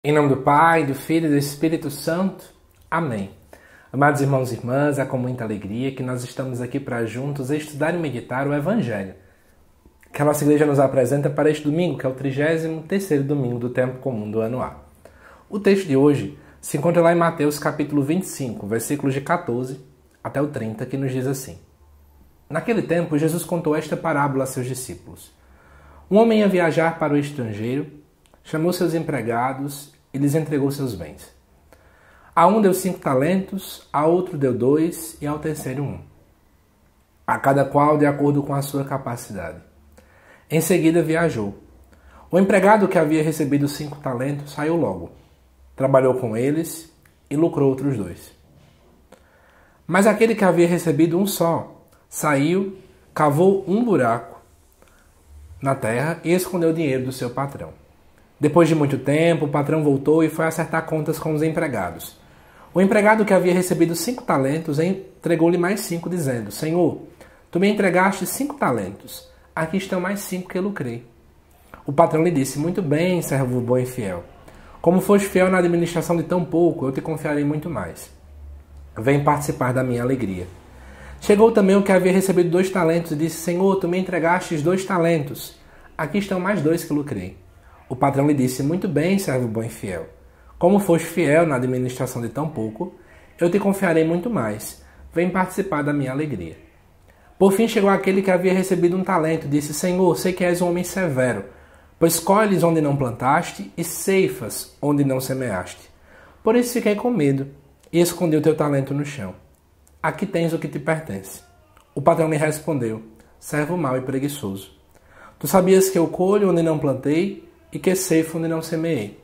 Em nome do Pai, do Filho e do Espírito Santo. Amém. Amados irmãos e irmãs, é com muita alegria que nós estamos aqui para juntos estudar e meditar o Evangelho, que a nossa igreja nos apresenta para este domingo, que é o 33º domingo do tempo comum do ano A. O texto de hoje se encontra lá em Mateus capítulo 25, versículos de 14 até o 30, que nos diz assim: Naquele tempo, Jesus contou esta parábola a seus discípulos. Um homem ia viajar para o estrangeiro, chamou seus empregados e lhes entregou seus bens. A um deu 5 talentos, a outro deu 2 e ao terceiro 1. A cada qual de acordo com a sua capacidade. Em seguida viajou. O empregado que havia recebido 5 talentos saiu logo. Trabalhou com eles e lucrou outros 2. Mas aquele que havia recebido um só, saiu, cavou um buraco na terra e escondeu o dinheiro do seu patrão. Depois de muito tempo, o patrão voltou e foi acertar contas com os empregados. O empregado que havia recebido 5 talentos entregou-lhe mais 5, dizendo: Senhor, tu me entregaste 5 talentos. Aqui estão mais 5 que lucrei. O patrão lhe disse: Muito bem, servo bom e fiel. Como foste fiel na administração de tão pouco, eu te confiarei muito mais. Vem participar da minha alegria. Chegou também o que havia recebido 2 talentos e disse: Senhor, tu me entregaste 2 talentos. Aqui estão mais 2 que lucrei. O patrão lhe disse: Muito bem, servo bom e fiel. Como foste fiel na administração de tão pouco, eu te confiarei muito mais. Vem participar da minha alegria. Por fim chegou aquele que havia recebido 1 talento e disse: Senhor, sei que és um homem severo, pois colhes onde não plantaste e ceifas onde não semeaste. Por isso fiquei com medo e escondi o teu talento no chão. Aqui tens o que te pertence. O patrão lhe respondeu: Servo mau e preguiçoso. Tu sabias que eu colho onde não plantei e que ceifo onde não semeei.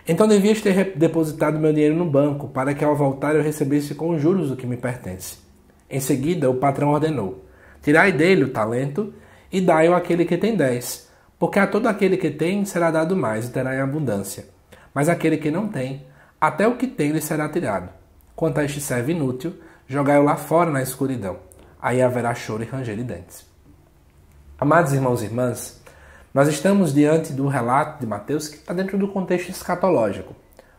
Então devias ter depositado meu dinheiro no banco, para que ao voltar eu recebesse com juros o que me pertence. Em seguida o patrão ordenou: Tirai dele o talento e dai-o àquele que tem 10, porque a todo aquele que tem será dado mais e terá em abundância. Mas aquele que não tem, até o que tem lhe será tirado. Quanto a este servo inútil, jogai-o lá fora na escuridão. Aí haverá choro e ranger de dentes. Amados irmãos e irmãs, nós estamos diante do relato de Mateus que está dentro do contexto escatológico.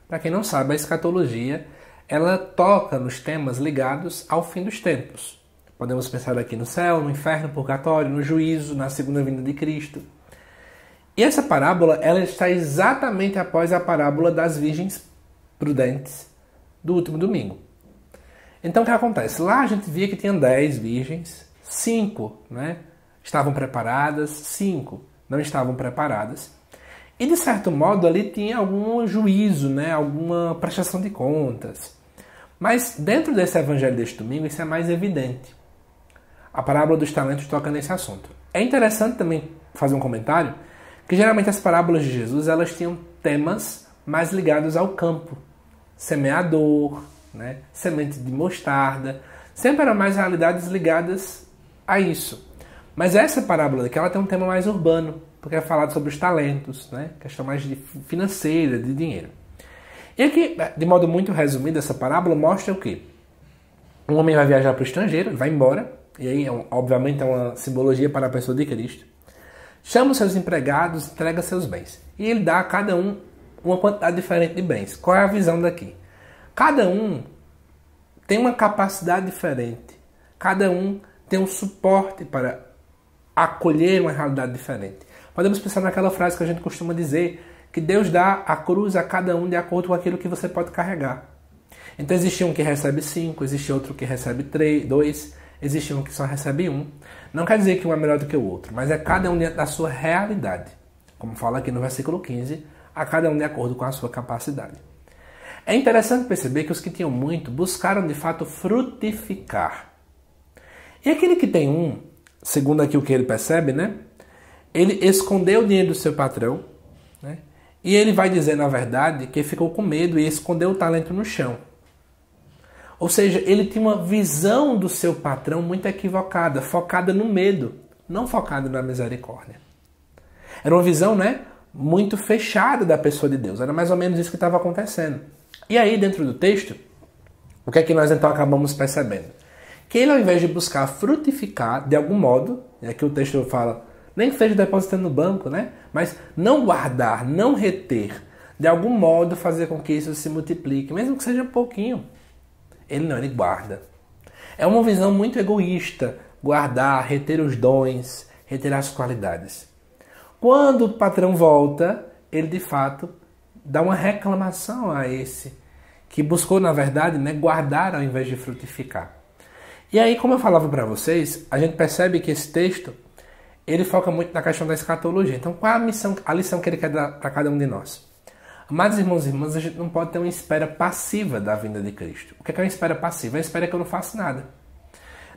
Para quem não sabe, a escatologia ela toca nos temas ligados ao fim dos tempos. Podemos pensar aqui no céu, no inferno, no purgatório, no juízo, na segunda vinda de Cristo. E essa parábola ela está exatamente após a parábola das virgens prudentes do último domingo. Então o que acontece? Lá a gente via que tinha 10 virgens, 5 estavam preparadas, 5 não estavam preparadas. E, de certo modo, ali tinha algum juízo, alguma prestação de contas. Mas, dentro desse evangelho deste domingo, isso é mais evidente. A parábola dos talentos toca nesse assunto. É interessante também fazer um comentário que, geralmente, as parábolas de Jesus elas tinham temas mais ligados ao campo. Semeador, semente de mostarda. Sempre eram mais realidades ligadas a isso. Mas essa parábola daqui, ela tem um tema mais urbano, porque é falado sobre os talentos, questão mais financeira, de dinheiro. E aqui, de modo muito resumido, essa parábola mostra o quê? Um homem vai viajar para o estrangeiro, vai embora, e aí, obviamente, é uma simbologia para a pessoa de Cristo. Chama os seus empregados, entrega seus bens. E ele dá a cada um uma quantidade diferente de bens. Qual é a visão daqui? Cada um tem uma capacidade diferente. Cada um tem um suporte para acolher uma realidade diferente. Podemos pensar naquela frase que a gente costuma dizer, que Deus dá a cruz a cada um de acordo com aquilo que você pode carregar. Então existe um que recebe 5, existe outro que recebe 2, existe um que só recebe 1. Não quer dizer que um é melhor do que o outro, mas é cada um dentro da sua realidade. Como fala aqui no versículo 15, a cada um de acordo com a sua capacidade. É interessante perceber que os que tinham muito buscaram de fato frutificar. E aquele que tem 1, segundo aqui o que ele percebe, ele escondeu o dinheiro do seu patrão, e ele vai dizer, na verdade, que ficou com medo e escondeu o talento no chão. Ou seja, ele tinha uma visão do seu patrão muito equivocada, focada no medo, não focada na misericórdia. Era uma visão, muito fechada da pessoa de Deus. Era mais ou menos isso que estava acontecendo. E aí, dentro do texto, o que é que nós então acabamos percebendo? Que ele, ao invés de buscar frutificar de algum modo, aqui o texto fala, nem que seja depositando no banco, mas não guardar, não reter, de algum modo fazer com que isso se multiplique, mesmo que seja pouquinho. Ele não, ele guarda. É uma visão muito egoísta, guardar, reter os dons, reter as qualidades. Quando o patrão volta, ele de fato dá uma reclamação a esse, que buscou, na verdade, guardar ao invés de frutificar. E aí, como eu falava para vocês, a gente percebe que esse texto, ele foca muito na questão da escatologia. Então, qual é a lição que ele quer dar para cada um de nós? Amados irmãos e irmãs, a gente não pode ter uma espera passiva da vinda de Cristo. O que é uma espera passiva? É a espera que eu não faço nada.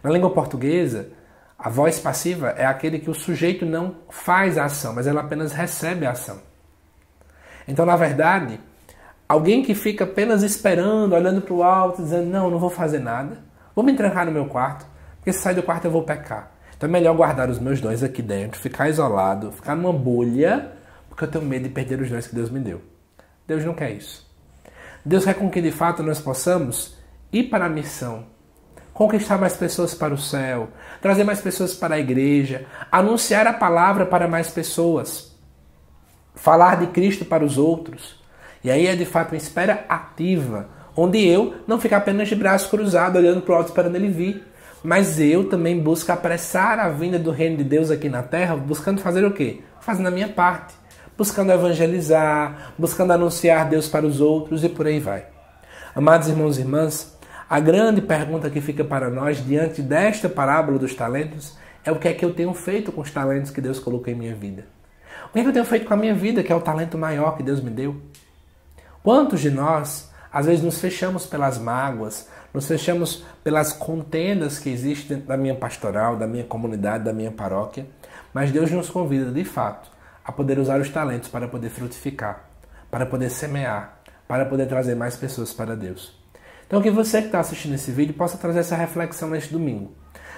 Na língua portuguesa, a voz passiva é aquele que o sujeito não faz a ação, mas ela apenas recebe a ação. Então, na verdade, alguém que fica apenas esperando, olhando para o alto, dizendo, não vou fazer nada, vou me trancar no meu quarto, porque se sair do quarto eu vou pecar. Então é melhor guardar os meus dons aqui dentro, ficar isolado, ficar numa bolha, porque eu tenho medo de perder os dons que Deus me deu. Deus não quer isso. Deus quer com que de fato nós possamos ir para a missão, conquistar mais pessoas para o céu, trazer mais pessoas para a igreja, anunciar a palavra para mais pessoas, falar de Cristo para os outros. E aí é de fato uma espera ativa, onde eu não fico apenas de braço cruzado, olhando para o alto esperando ele vir, mas eu também busco apressar a vinda do reino de Deus aqui na terra, buscando fazer o quê? Fazendo a minha parte, buscando evangelizar, buscando anunciar Deus para os outros e por aí vai. Amados irmãos e irmãs, a grande pergunta que fica para nós diante desta parábola dos talentos é o que é que eu tenho feito com os talentos que Deus colocou em minha vida? O que é que eu tenho feito com a minha vida, que é o talento maior que Deus me deu? Quantos de nós, às vezes, nos fechamos pelas mágoas, nos fechamos pelas contendas que existem dentro da minha pastoral, da minha comunidade, da minha paróquia, mas Deus nos convida, de fato, a poder usar os talentos para poder frutificar, para poder semear, para poder trazer mais pessoas para Deus. Então que você que está assistindo esse vídeo possa trazer essa reflexão neste domingo.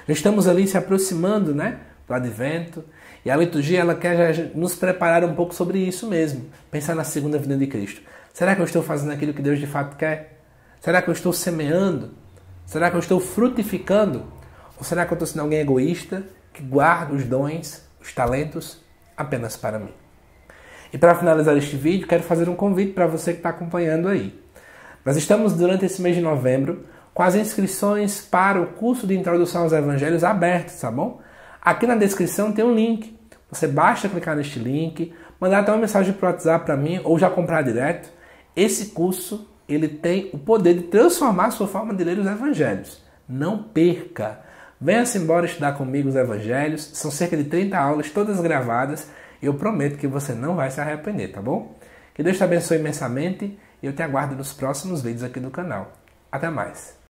Já estamos ali se aproximando do Advento, e a liturgia ela quer já nos preparar um pouco sobre isso mesmo, pensar na segunda vinda de Cristo. Será que eu estou fazendo aquilo que Deus de fato quer? Será que eu estou semeando? Será que eu estou frutificando? Ou será que eu estou sendo alguém egoísta que guarda os dons, os talentos apenas para mim? E para finalizar este vídeo, quero fazer um convite para você que está acompanhando aí. Nós estamos durante esse mês de novembro com as inscrições para o curso de Introdução aos Evangelhos abertas, tá bom? Aqui na descrição tem um link. Você basta clicar neste link, mandar até uma mensagem para o WhatsApp para mim ou já comprar direto. Esse curso ele tem o poder de transformar a sua forma de ler os Evangelhos. Não perca! Venha-se embora estudar comigo os Evangelhos. São cerca de 30 aulas, todas gravadas. E eu prometo que você não vai se arrepender, tá bom? Que Deus te abençoe imensamente e eu te aguardo nos próximos vídeos aqui do canal. Até mais!